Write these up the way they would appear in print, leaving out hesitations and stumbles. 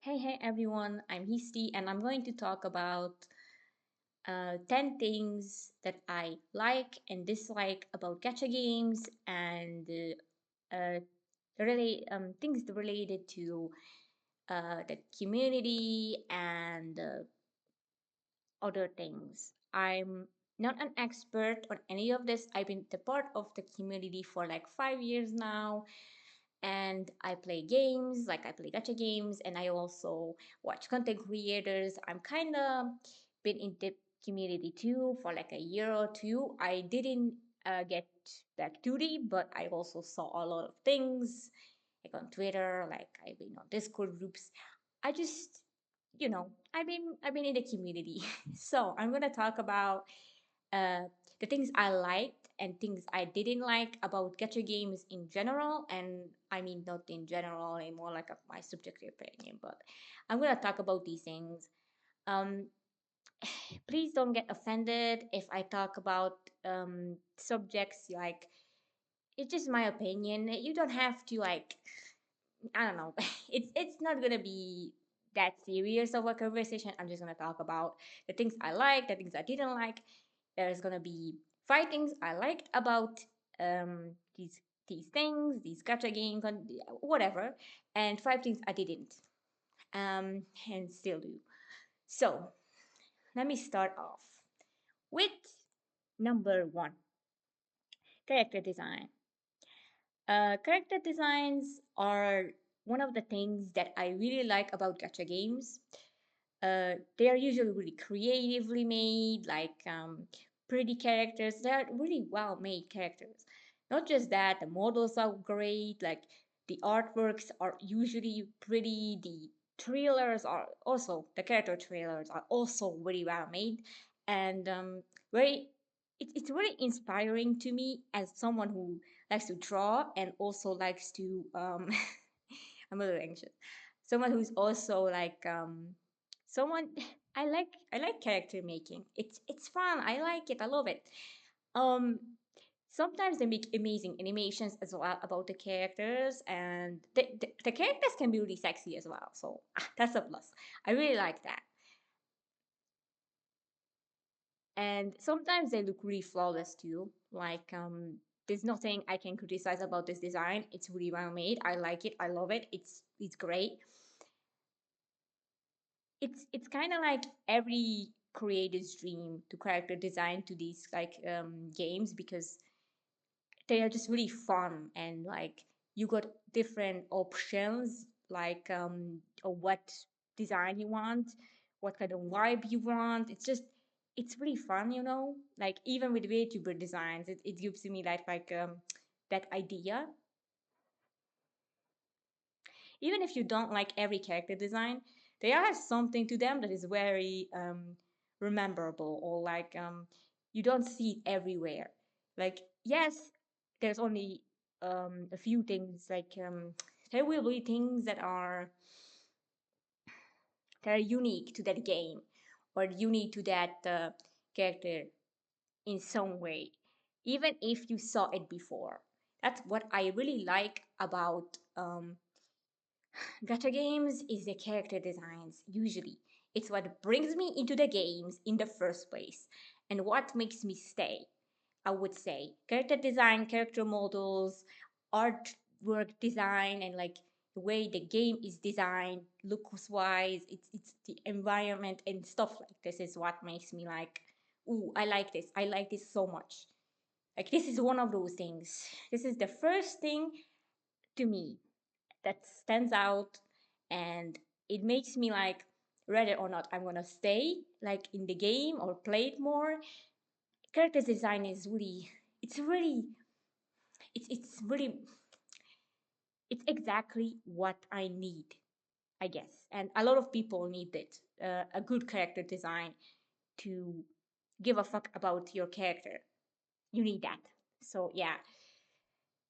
Hey everyone, I'm Histi and I'm going to talk about 10 things that I like and dislike about gacha games and things related to the community and other things. I'm not an expert on any of this. I've been the part of the community for like 5 years now, and I play games, like I play gacha games, and I also watch content creators. I'm kind of been in the community too for like a year or two. I didn't get back to it, but I also saw a lot of things like on Twitter, like I've been on Discord groups. I just, I've been in the community. So I'm gonna talk about uh, the things I liked and things I didn't like about gacha games in general. And I mean, not in general, more like my subjective opinion, but I'm gonna talk about these things. Um, Please don't get offended if I talk about subjects like it's just my opinion. You don't have to like I don't know. It's not gonna be that serious of a conversation. I'm just gonna talk about the things I like, the things I didn't like. There's gonna be five things I liked about these things, these gacha games, whatever, and five things I didn't and still do. So let me start off with number one, character design. Character designs are one of the things that I really like about gacha games. They are usually really creatively made, like pretty characters. They are really well made characters. Not just that, the models are great, like the artworks are usually pretty, the trailers are also, the character trailers are also very well made and very it's really inspiring to me as someone who likes to draw and also likes to I'm a little anxious. Someone who's also like someone I like character making. It's fun. I like it. I love it. Um Sometimes they make amazing animations as well about the characters and the characters can be really sexy as well. So that's a plus. I really like that. And sometimes they look really flawless too. Like there's nothing I can criticize about this design. It's really well made. I like it. I love it. It's great. It's kind of like every creator's dream to character design to these like games because they are just really fun and like you got different options like what design you want, what kind of vibe you want. It's really fun, like even with VTuber designs, it gives me like that idea. Even if you don't like every character design, there has something to them that is very rememberable or like you don't see it everywhere. Like yes, there's only a few things like there will be things that are unique to that game or unique to that character in some way, even if you saw it before. That's what I really like about gacha games is the character designs, usually. It's what brings me into the games in the first place and what makes me stay, I would say. Character design, character models, artwork design, and like the way the game is designed, looks wise, it's the environment and stuff like this is what makes me like, ooh, I like this. I like this so much. Like this is one of those things. This is the first thing to me that stands out and it makes me like whether or not I'm gonna stay like in the game or play it more. Character design is really it's really it's really it's exactly what I need, I guess. And a lot of people need it. A good character design to give a fuck about your character. You need that. So yeah.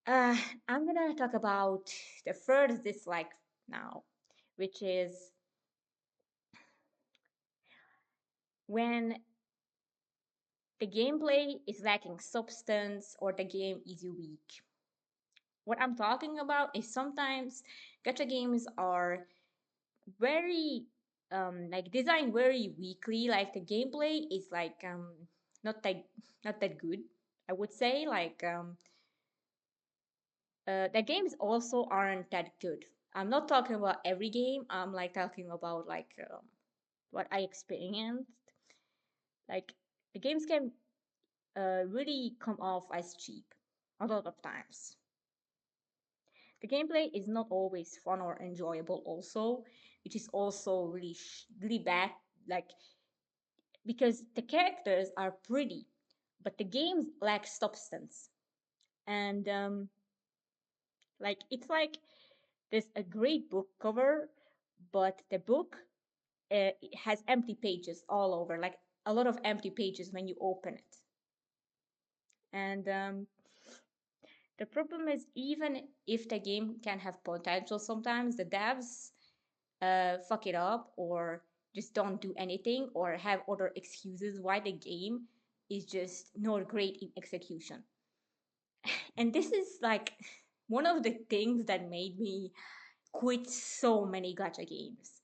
Uh, I'm gonna talk about the first dislike now, which is when the gameplay is lacking substance or the game is weak. What I'm talking about is sometimes gacha games are very like designed very weakly. Like the gameplay is like not that not that good, I would say. Like the games also aren't that good. I'm not talking about every game. I'm like talking about like what I experienced. Like the games can really come off as cheap a lot of times. The gameplay is not always fun or enjoyable also, which is also really really bad. Like because the characters are pretty, but the games lack substance. And like it's like there's a great book cover, but the book it has empty pages all over, like a lot of empty pages when you open it. And the problem is, even if the game can have potential, sometimes the devs fuck it up or just don't do anything or have other excuses why the game is just not great in execution. And this is like one of the things that made me quit so many gacha games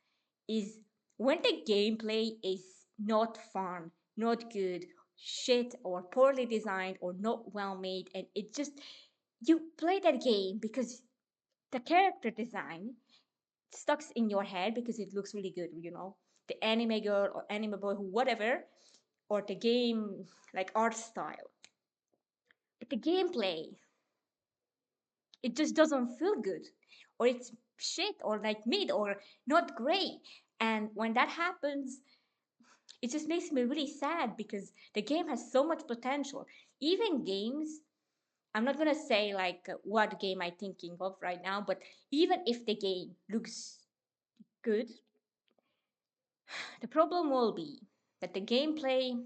is when the gameplay is not fun, not good, shit or poorly designed or not well made, and it just you play that game because the character design stuck in your head because it looks really good, you know, the anime girl or anime boy, who whatever, or the game like art style, but the gameplay it just doesn't feel good, or it's shit or like mid or not great. And when that happens, it just makes me really sad because the game has so much potential. Even games, I'm not gonna say like what game I'm thinking of right now, but even if the game looks good, the problem will be that the gameplay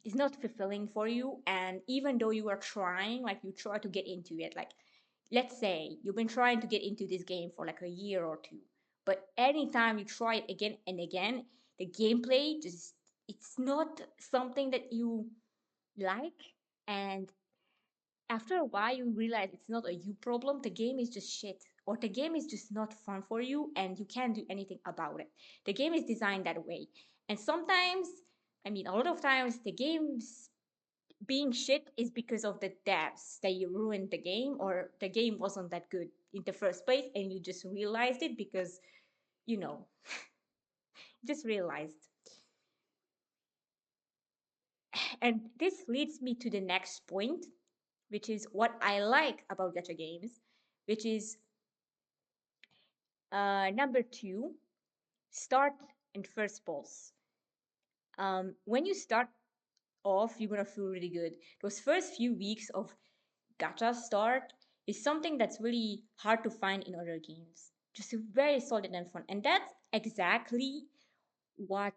is not fulfilling for you. And even though you are trying, like you try to get into it, like let's say you've been trying to get into this game for like a year or two, but anytime you try it again and again, the gameplay just it's not something that you like. And after a while you realize it's not a you problem, the game is just shit, or the game is just not fun for you and you can't do anything about it. The game is designed that way. And sometimes, I mean a lot of times, the games being shit is because of the devs. They ruined the game, or the game wasn't that good in the first place and you just realized it because you know just realized. And this leads me to the next point, which is what I like about gacha games, which is number two, start and first pulse. When you start off, you're gonna feel really good. Those first few weeks of gacha start is something that's really hard to find in other games. Just very solid and fun. And that's exactly what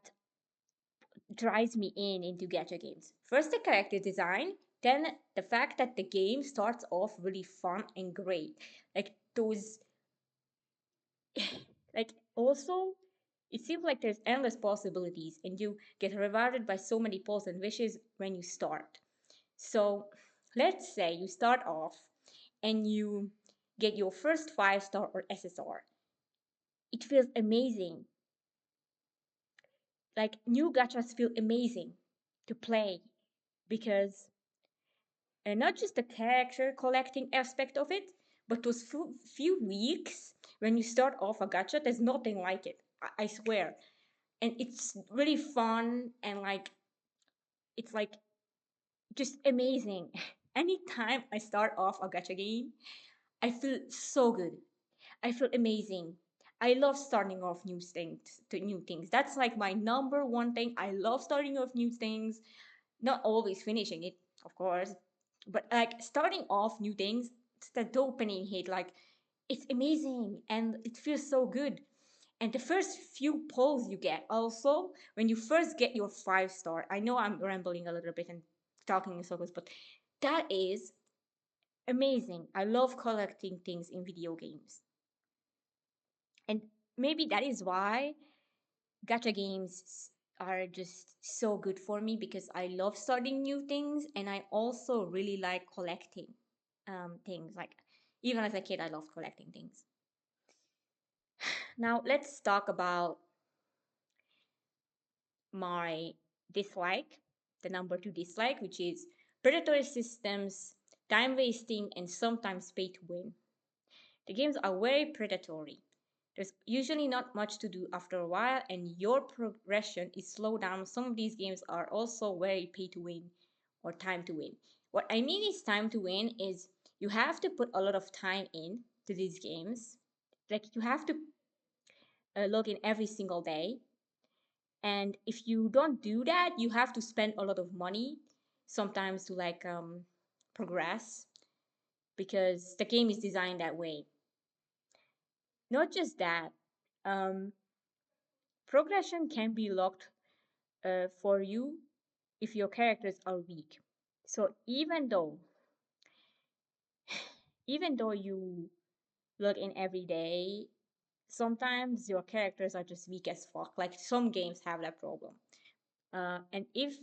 drives me into gacha games. First, the character design, then the fact that the game starts off really fun and great. Like those, like also, it seems like there's endless possibilities and you get rewarded by so many pulls and wishes when you start. So let's say you start off and you get your first 5 star or SSR. It feels amazing. Like new gachas feel amazing to play because not just the character collecting aspect of it, but those few weeks when you start off a gacha, there's nothing like it. I swear. And it's really fun and like it's like just amazing. Anytime I start off a gacha game, I feel so good. I feel amazing. I love starting off new things to new things. That's like my number one thing. I love starting off new things. Not always finishing it, of course, but like starting off new things. It's the dopamine hit. Like it's amazing and it feels so good. And the first few polls you get, also when you first get your 5 star. I know I'm rambling a little bit and talking in circles, but that is amazing. I love collecting things in video games. And maybe that is why gacha games are just so good for me, because I love starting new things and I also really like collecting things. Like even as a kid, I loved collecting things. Now let's talk about my dislike, the number two dislike, which is predatory systems, time wasting, and sometimes pay to win. The games are very predatory. There's usually not much to do after a while, and your progression is slowed down. Some of these games are also very pay to win or time to win. What I mean is time to win is you have to put a lot of time in to these games. Like you have to log in every single day. And if you don't do that, you have to spend a lot of money sometimes to progress because the game is designed that way. Not just that, um, progression can be locked for you if your characters are weak. So even though you log in every day, sometimes your characters are just weak as fuck. Like some games have that problem. And if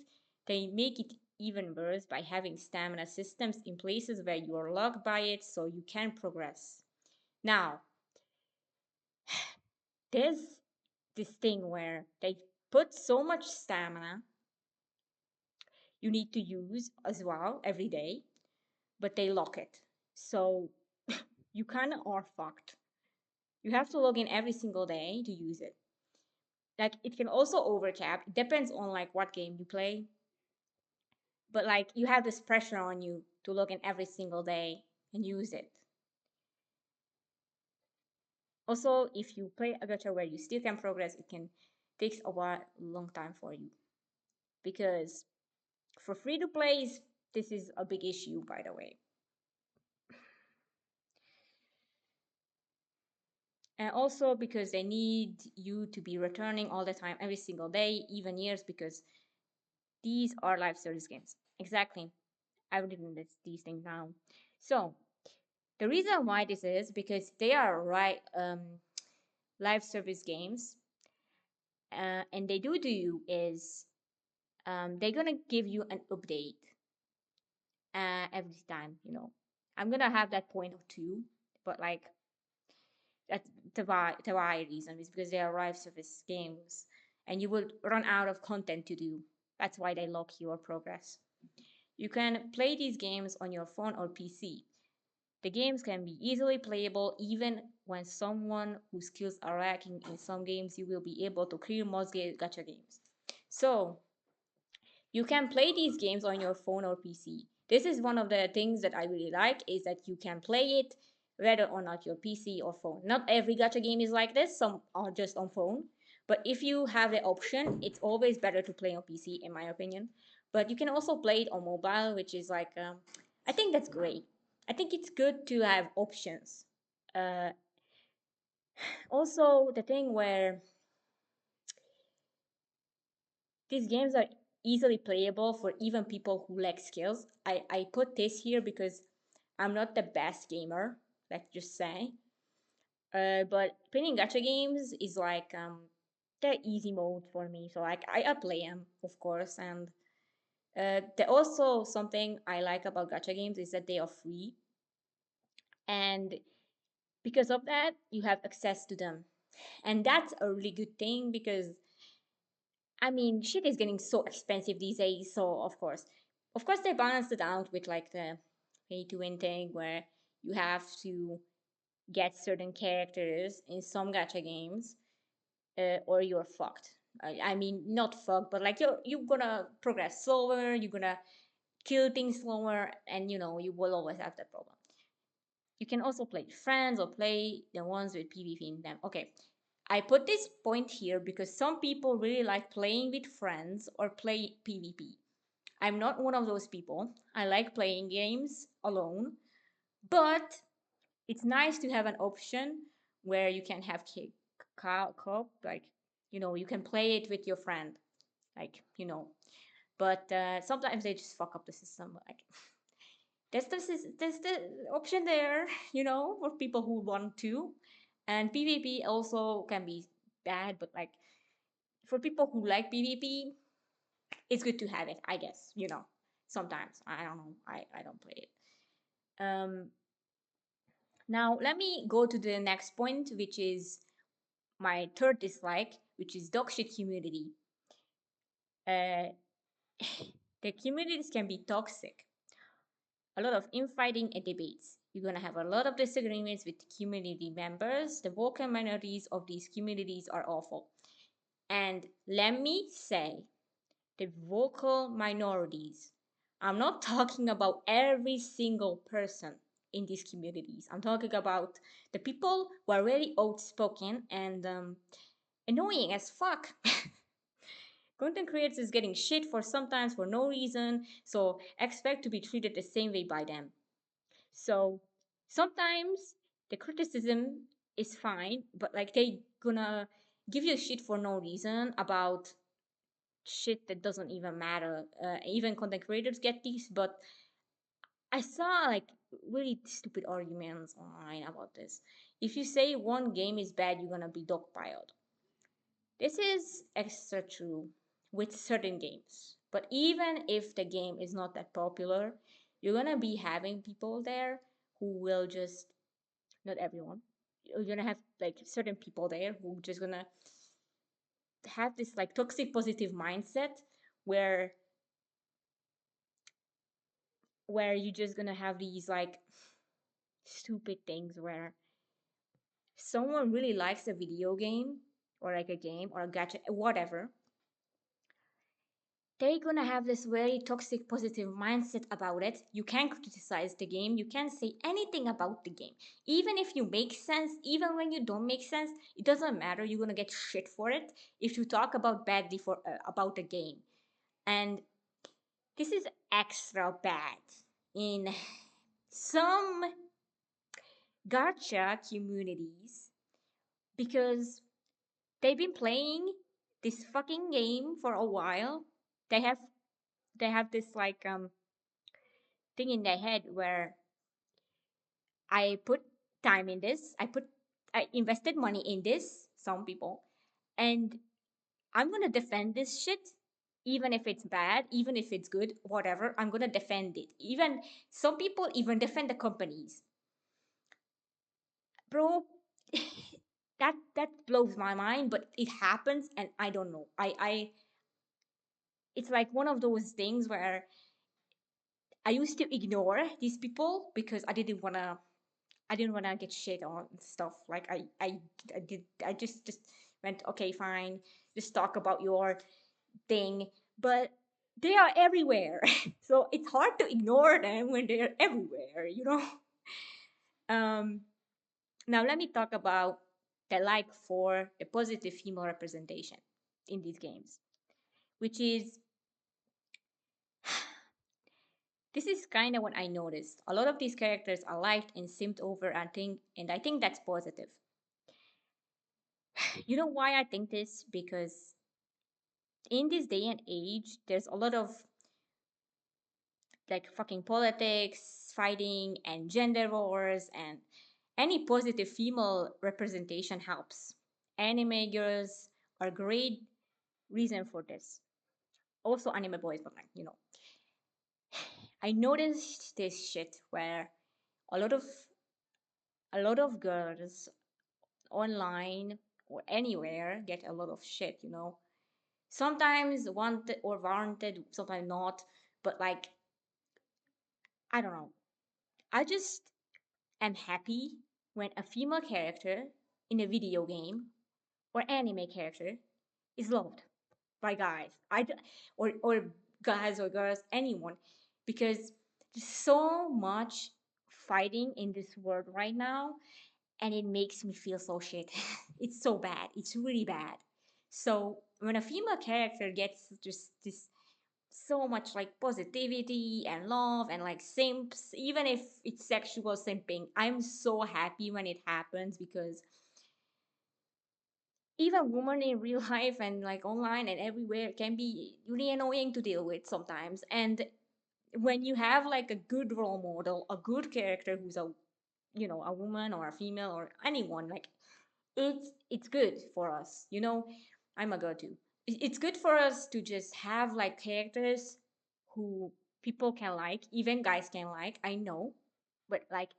they make it even worse by having stamina systems in places where you are locked by it so you can progress. Now, there's this thing where they put so much stamina you need to use as well every day, but they lock it. So you kind of are fucked. You have to log in every single day to use it. Like it can also overcap. It depends on like what game you play. But like you have this pressure on you to log in every single day and use it. Also, if you play a gacha where you still can progress, it can takes a while, long time for you. Because for free to plays, this is a big issue, by the way. And also because they need you to be returning all the time, every single day, even years, because these are live service games. Exactly. I would even list these things down. So the reason why this is because they are live service games, and they do to you is they're gonna give you an update every time. I'm gonna have that point or two, but like that's the why reason is because they are live service games, and you will run out of content to do. That's why they lock your progress. You can play these games on your phone or PC. The games can be easily playable even when someone whose skills are lacking. In some games, you will be able to clear most gacha games. So, you can play these games on your phone or PC. This is one of the things that I really like is that you can play it whether or not your PC or phone. Not every gacha game is like this, some are just on phone. But if you have the option, it's always better to play on PC, in my opinion. But you can also play it on mobile, which is I think that's great. I think it's good to have options. Uh, Also, the thing where these games are easily playable for even people who lack skills. I put this here because I'm not the best gamer, let's just say. But playing gacha games is the easy mode for me. So I play them, of course. And also something I like about gacha games is that they are free. And because of that, you have access to them. And that's a really good thing because I mean, shit is getting so expensive these days. So of course, they balanced it out with like the pay to win thing where you have to get certain characters in some gacha games, or you're fucked. I mean, not fucked, but like you're gonna progress slower. You're gonna kill things slower, and you will always have that problem. You can also play with friends or play the ones with PvP in them. Okay, I put this point here because some people really like playing with friends or play PvP. I'm not one of those people. I like playing games alone, but it's nice to have an option where you can have co-op, like you can play it with your friend, like. But sometimes they just fuck up the system. Like there's the option there, for people who want to. And PvP also can be bad, but like for people who like PvP, it's good to have it, I guess. Sometimes I don't know. I don't play it. Now let me go to the next point, which is My third dislike, which is dog shit community. Uh, the communities can be toxic. A lot of infighting and debates. You're going to have a lot of disagreements with community members. The vocal minorities of these communities are awful. And let me say, the vocal minorities, I'm not talking about every single person in these communities. I'm talking about the people who are really outspoken and annoying as fuck. Content creators is getting shit for sometimes for no reason, so expect to be treated the same way by them. So sometimes the criticism is fine, but like they gonna give you shit for no reason about shit that doesn't even matter. Even content creators get these, but I saw like really stupid arguments online about this. If you say one game is bad, you're gonna be dogpiled. This is extra true with certain games. But even if the game is not that popular, you're gonna be having people there who will just, not everyone, you're gonna have like certain people there who just gonna have this like toxic positive mindset where you're just gonna have these like stupid things where someone really likes a video game or like a game or a gacha, whatever, they're gonna have this very toxic positive mindset about it. You can't criticize the game, you can't say anything about the game. Even if you make sense, even when you don't make sense, it doesn't matter. You're gonna get shit for it if you talk about badly for about the game. And this is extra bad in some gacha communities because they've been playing this fucking game for a while. They have this like thing in their head where I put time in this, I invested money in this, some people, and I'm gonna defend this shit, even if it's bad, even if it's good, whatever, I'm gonna defend it. Even some people even defend the companies. Bro, that blows my mind, but it happens and I don't know. I it's like one of those things where I used to ignore these people because I didn't wanna get shit on stuff. Like I just went, okay, fine, just talk about your thing. But they are everywhere. So it's hard to ignore them when they're everywhere, you know? Um Now let me talk about the like for the positive female representation in these games, which is this is kind of what I noticed. A lot of these characters are liked and simped over and I think that's positive. You know why I think this? Because in this day and age, there's a lot of like fucking politics, fighting, and gender wars, and any positive female representation helps. Anime girls are great reason for this. Also anime boys, but like, I noticed this shit where a lot of girls online or anywhere get a lot of shit. Sometimes wanted or warranted, sometimes not, but like I don't know. I just am happy when a female character in a video game or anime character is loved by guys. Or guys or girls, anyone, because there's so much fighting in this world right now, and it makes me feel so shit. It's so bad. It's really bad. So when a female character gets just this so much like positivity and love and like simps, even if it's sexual simping, I'm so happy when it happens because even women in real life and like online and everywhere can be really annoying to deal with sometimes. And when you have like a good role model, a good character who's a woman or a female or anyone, like it's good for us. I'm a girl too. It's good for us to just have like characters who people can like, even guys can like, I know, but like,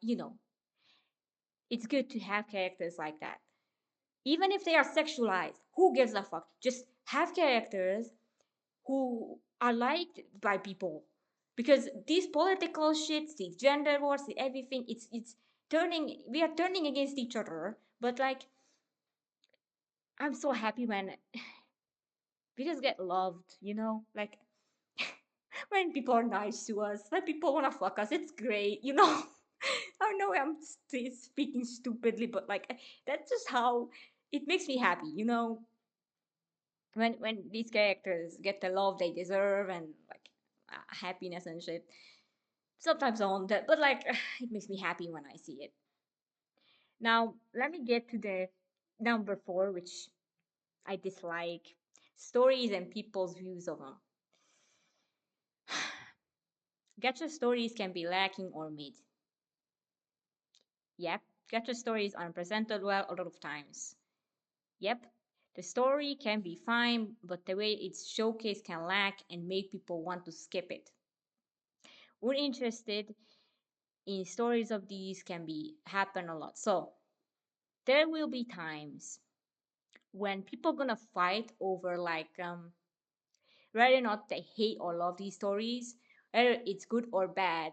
it's good to have characters like that. Even if they are sexualized, who gives a fuck? Just have characters who are liked by people. Because these political shits, these gender wars, everything, it's turning, we are turning against each other. But like, I'm so happy when we just get loved, you know? Like, when people are nice to us, when people wanna fuck us, it's great, you know? I know I'm speaking stupidly, but like, that's just how it makes me happy, you know? When these characters get the love they deserve and like happiness and shit. Sometimes on that, but like, it makes me happy when I see it. Now, let me get to the number four, which I dislike: stories and people's views of them. Gacha stories can be lacking or mid. Yep, gacha stories aren't presented well a lot of times. Yep, the story can be fine, but the way it's showcased can lack and make people want to skip it. We're interested in stories of these can be happen a lot. So there will be times when people gonna fight over like whether or not they hate or love these stories, whether it's good or bad.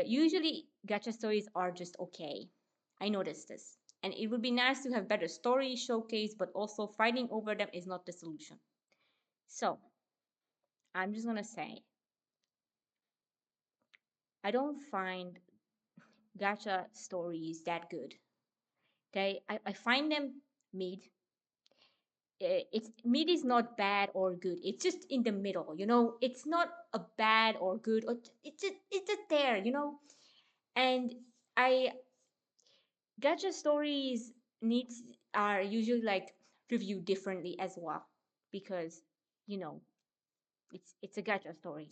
Usually, gacha stories are just okay. I noticed this. And it would be nice to have better stories showcased, but also fighting over them is not the solution. So, I'm just gonna say, I don't find gacha stories that good. I find them mid. It's mid is not bad or good. It's just in the middle, you know. It's not a bad or good, or it's just there, you know. And I gacha stories needs are usually like reviewed differently as well because you know it's a gacha story.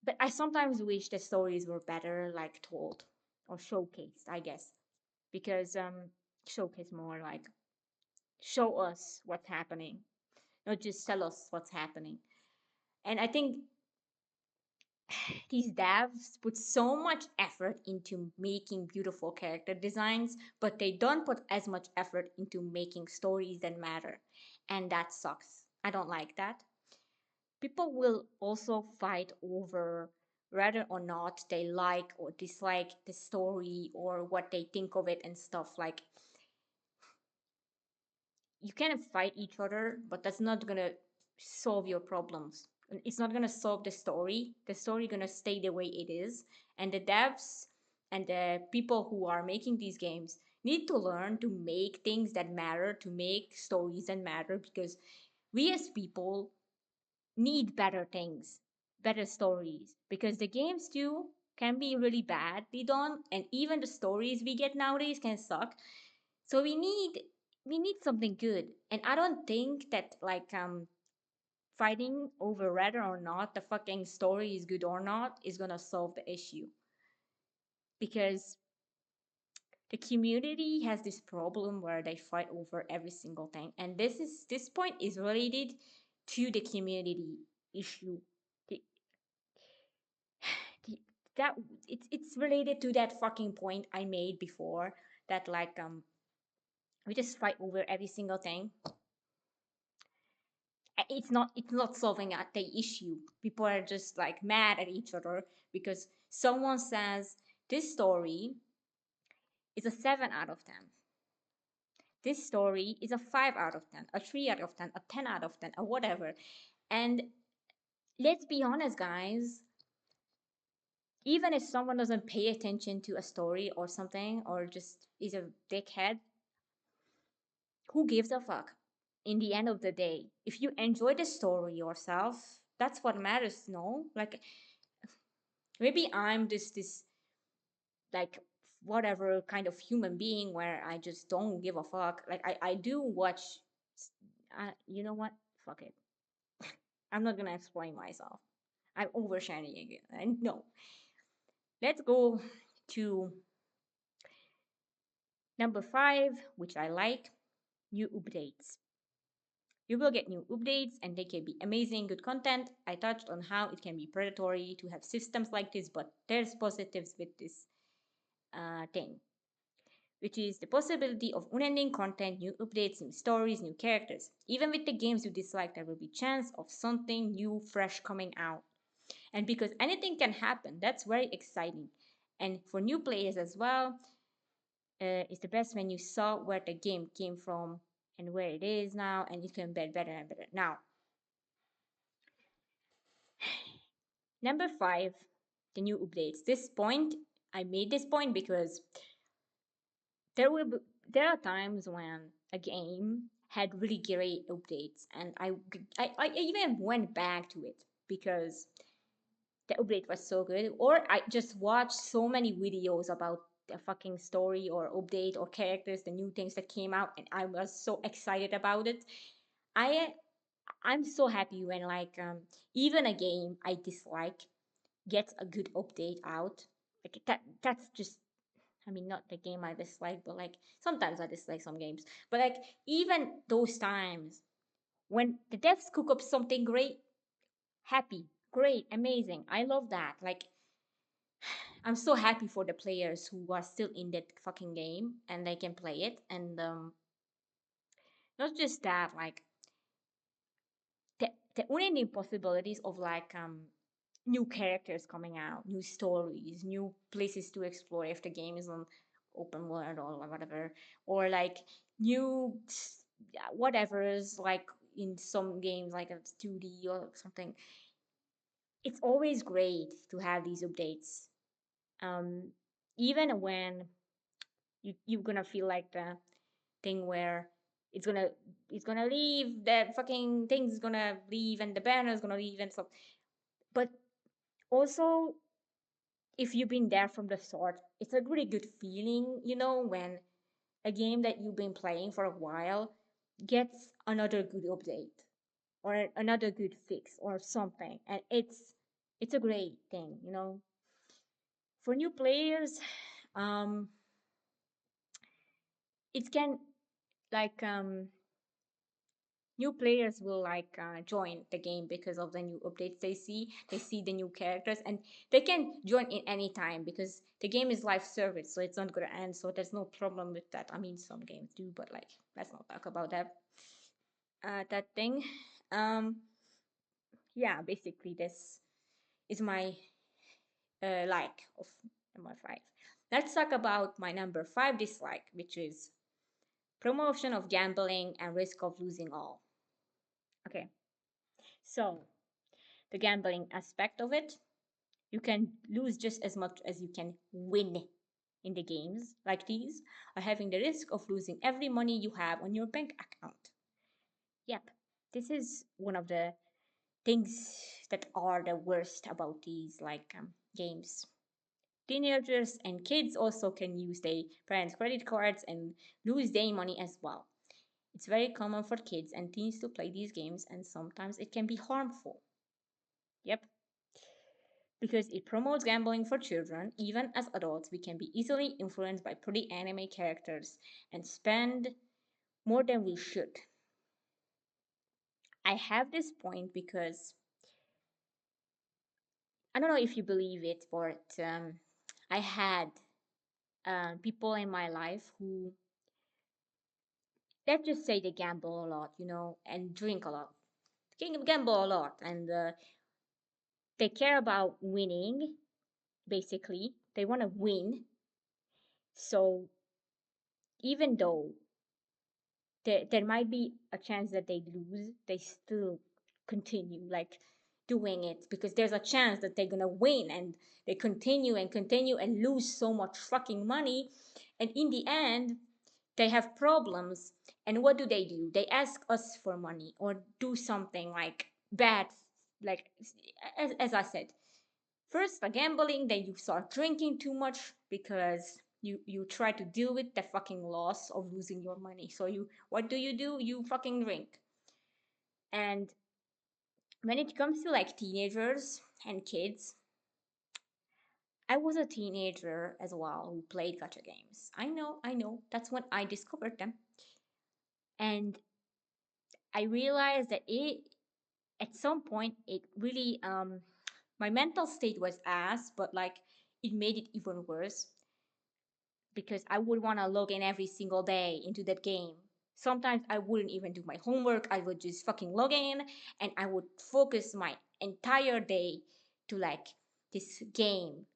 But I sometimes wish the stories were better like told or showcased, I guess, because showcase more like show us what's happening, not just tell us what's happening. And I think these devs put so much effort into making beautiful character designs, but they don't put as much effort into making stories that matter. And that sucks. I don't like that. People will also fight over whether or not they like or dislike the story or what they think of it and stuff. Like, you can fight each other, but that's not gonna solve your problems. It's not gonna solve the story. The story gonna stay the way it is, and the devs and the people who are making these games need to learn to make things that matter, to make stories that matter, because we as people need better things, better stories, because the games too can be really badly done, and even the stories we get nowadays can suck. So we need something good. And I don't think that like fighting over whether or not the fucking story is good or not is gonna solve the issue. Because the community has this problem where they fight over every single thing. And this point is related to the community issue. The, the, that it's related to that fucking point I made before, that like we just fight over every single thing. It's not solving the issue. People are just like mad at each other because someone says this story is a 7 out of 10. This story is a 5 out of 10, a 3 out of 10, a 10 out of 10, or whatever. And let's be honest, guys, even if someone doesn't pay attention to a story or something, or just is a dickhead, who gives a fuck? In the end of the day, if you enjoy the story yourself, that's what matters, no? Like, maybe I'm this like whatever kind of human being where I just don't give a fuck. Like, I do watch. You know what? Fuck it. I'm not gonna explain myself. I'm oversharing again. And no, let's go to number five, which I like: new updates. You will get new updates and they can be amazing, good content. I touched on how it can be predatory to have systems like this, but there's positives with this thing. which is the possibility of unending content, new updates, new stories, new characters. Even with the games you dislike, there will be chance of something new, fresh coming out. And because anything can happen, that's very exciting. And for new players as well, it's the best when you saw where the game came from and where it is now, and you can bet better and better. Now, number 5, the new updates. This point, I made this point because there will be, there are times when a game had really great updates, and I even went back to it because the update was so good, or I just watched so many videos about the fucking story or update or characters, the new things that came out, and I was so excited about it. I I'm so happy when even a game I dislike gets a good update out. Like that's just, I mean, not the game I dislike, but like sometimes I dislike some games. But like even those times when the devs cook up something great, happy, great, amazing. I love that. Like I'm so happy for the players who are still in that fucking game and they can play it. And not just that, like the unending possibilities of new characters coming out, new stories, new places to explore if the game is on open world or whatever, or like new whatever's like in some games like a 2D or something. It's always great to have these updates. Um, even when you're gonna feel like the thing where it's gonna it's gonna leave, the fucking thing's gonna leave and the banner's gonna leave and stuff. But also, if you've been there from the start, it's a really good feeling, when a game that you've been playing for a while gets another good update or another good fix or something, and it's a great thing. For new players, um, it can like new players will join the game because of the new updates they see the new characters, and they can join in any time because the game is live service, so it's not going to end, so there's no problem with that. I mean, some games do, but like let's not talk about that thing. um yeah, basically this is my like of number 5. Let's talk about my number 5 dislike, which is promotion of gambling and risk of losing all. Okay, so the gambling aspect of it. You can lose just as much as you can win in the games like these, or having the risk of losing every money you have on your bank account. Yep, this is one of the things that are the worst about these games. Teenagers and kids also can use their parents' credit cards and lose their money as well. It's very common for kids and teens to play these games, and sometimes it can be harmful. Yep, because it promotes gambling for children. Even as adults, we can be easily influenced by pretty anime characters and spend more than we should. I have this point because I don't know if you believe it, but I had people in my life who, let's just say, they gamble a lot, and drink a lot. They can gamble a lot, and they care about winning, basically. They want to win. So even though there might be a chance that they lose, they still continue like doing it because there's a chance that they're gonna win, and they continue and continue and lose so much fucking money, and in the end they have problems. And what do? They ask us for money or do something like bad, like as I said, first the gambling, then you start drinking too much because you try to deal with the fucking loss of losing your money. So you what do? You fucking drink. And when it comes to like teenagers and kids, I was a teenager as well who played gacha games. I know. That's when I discovered them. And I realized that it at some point it really my mental state was ass, but like it made it even worse. because I would want to log in every single day into that game. Sometimes I wouldn't even do my homework. I would just fucking log in and I would focus my entire day to like this game.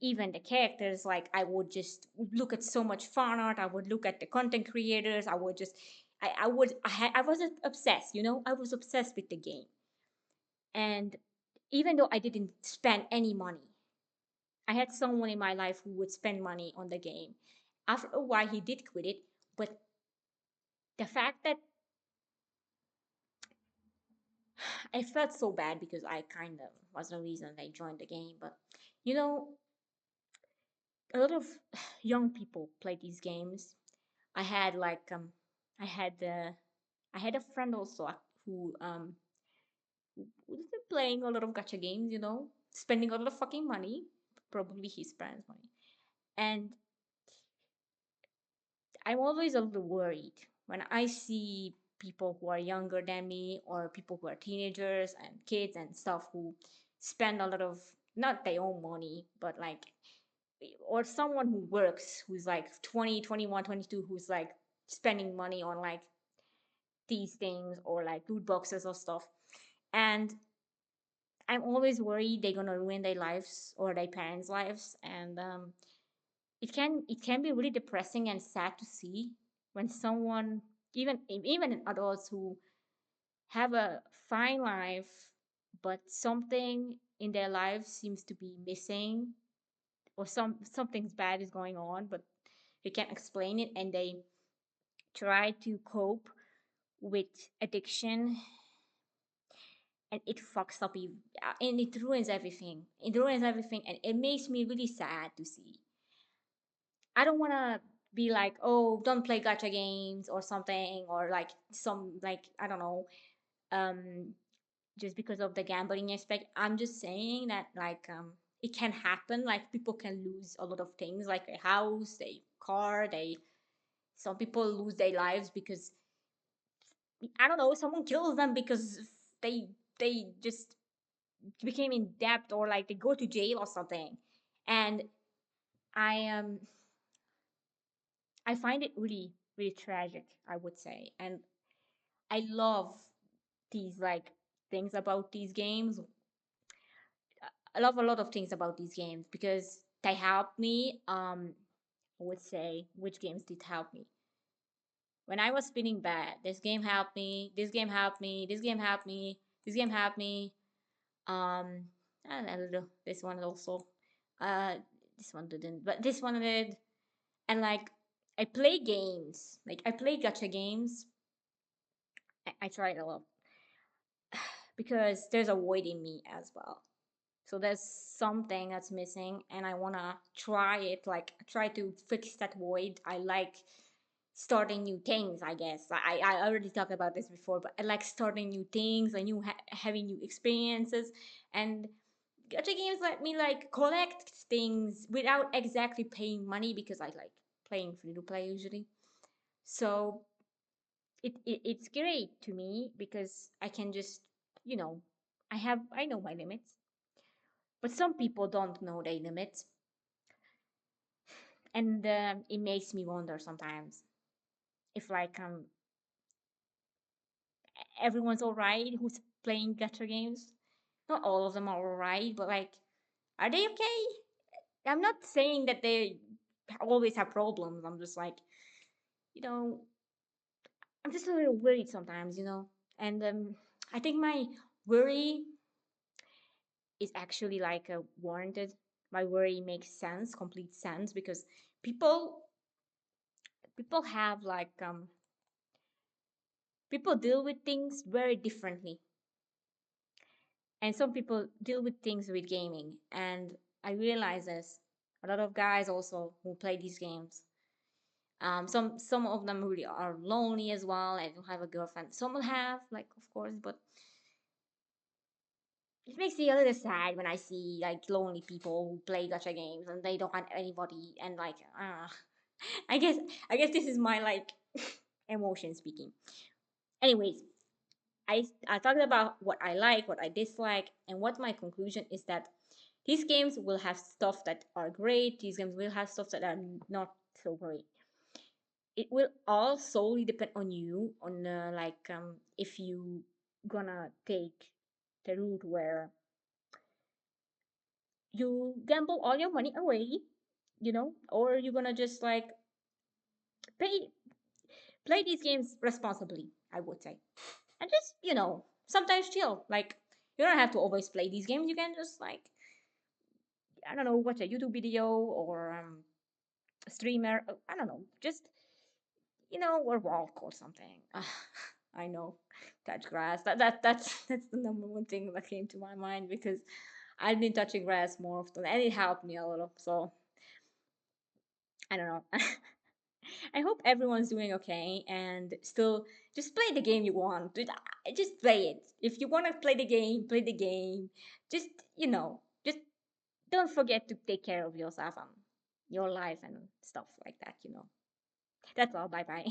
Even the characters, like I would just look at so much fan art. I would look at the content creators. I would just, I was obsessed, you know, I was obsessed with the game. And even though I didn't spend any money, I had someone in my life who would spend money on the game. After a while, he did quit it, but the fact that I felt so bad because I kind of was the reason they joined the game. But you know, a lot of young people play these games. I had like I had I had a friend also who who's been playing a lot of gacha games. You know, spending a lot of fucking money, probably his parents' money, and I'm always a little worried when I see people who are younger than me or people who are teenagers and kids and stuff who spend a lot of not their own money, but like or someone who works who's like 20, 21, 22, who's like spending money on like these things or like loot boxes or stuff. And I'm always worried they're gonna ruin their lives or their parents' lives. And it can be really depressing and sad to see when someone even adults who have a fine life but something in their life seems to be missing or something's bad is going on but they can't explain it and they try to cope with addiction and it fucks up and it ruins everything and it makes me really sad to see. I don't want to be like, oh, don't play gacha games or something, or like some like I don't know, um, just because of the gambling aspect. I'm just saying that like it can happen. Like people can lose a lot of things, like a house, a car. Some people lose their lives because I don't know, someone kills them because they just became in debt or like they go to jail or something, and I I find it really, really tragic, I would say. And I love these like things about these games. I love a lot of things about these games because they help me. I would say which games did help me. When I was feeling bad, this game helped me, this game helped me, this game helped me, this game helped me. Um I don't know, this one also. Uh this one didn't, but this one did. And like I play games. Like I play gacha games. I try it a lot because there's a void in me as well. So there's something that's missing, and I wanna try it. Like try to fix that void. I like starting new things. I guess I already talked about this before, but I like starting new things, and having new experiences, and gacha games let me like collect things without exactly paying money because I like playing free to play usually. So it's great to me because I can just you know I know my limits, but some people don't know their limits, and it makes me wonder sometimes if like everyone's alright who's playing gacha games. Not all of them are alright, but like are they okay? I'm not saying that they always have problems. I'm just like you know I'm just a little worried sometimes, and I think my worry is actually like a warranted. My worry makes sense, complete sense, because people people have like people deal with things very differently, and some people deal with things with gaming. And I realize this. A lot of guys also who play these games. Some of them really are lonely as well. I don't have a girlfriend. Some will have, like, of course, but it makes me a little sad when I see like lonely people who play gacha games and they don't have anybody and like I guess I guess this is my like emotion speaking. Anyways, I talked about what I like, what I dislike, and what my conclusion is that His games will have stuff that are great. His games will have stuff that are not so great. It will all solely depend on you, on if you gonna take the route where you gamble all your money away, or you're gonna just like play play these games responsibly, I would say. And just, sometimes chill. Like, you don't have to always play these games. You can just like, I don't know, watch a YouTube video or a streamer. I don't know, just, or walk or something. I know, touch grass. That's the number one thing that came to my mind because I've been touching grass more often, and it helped me a little. So I don't know. I hope everyone's doing okay and still just play the game you want. Just play it. If you want to play the game, play the game. Just, just don't forget to take care of yourself and your life and stuff like that. That's all. Bye bye.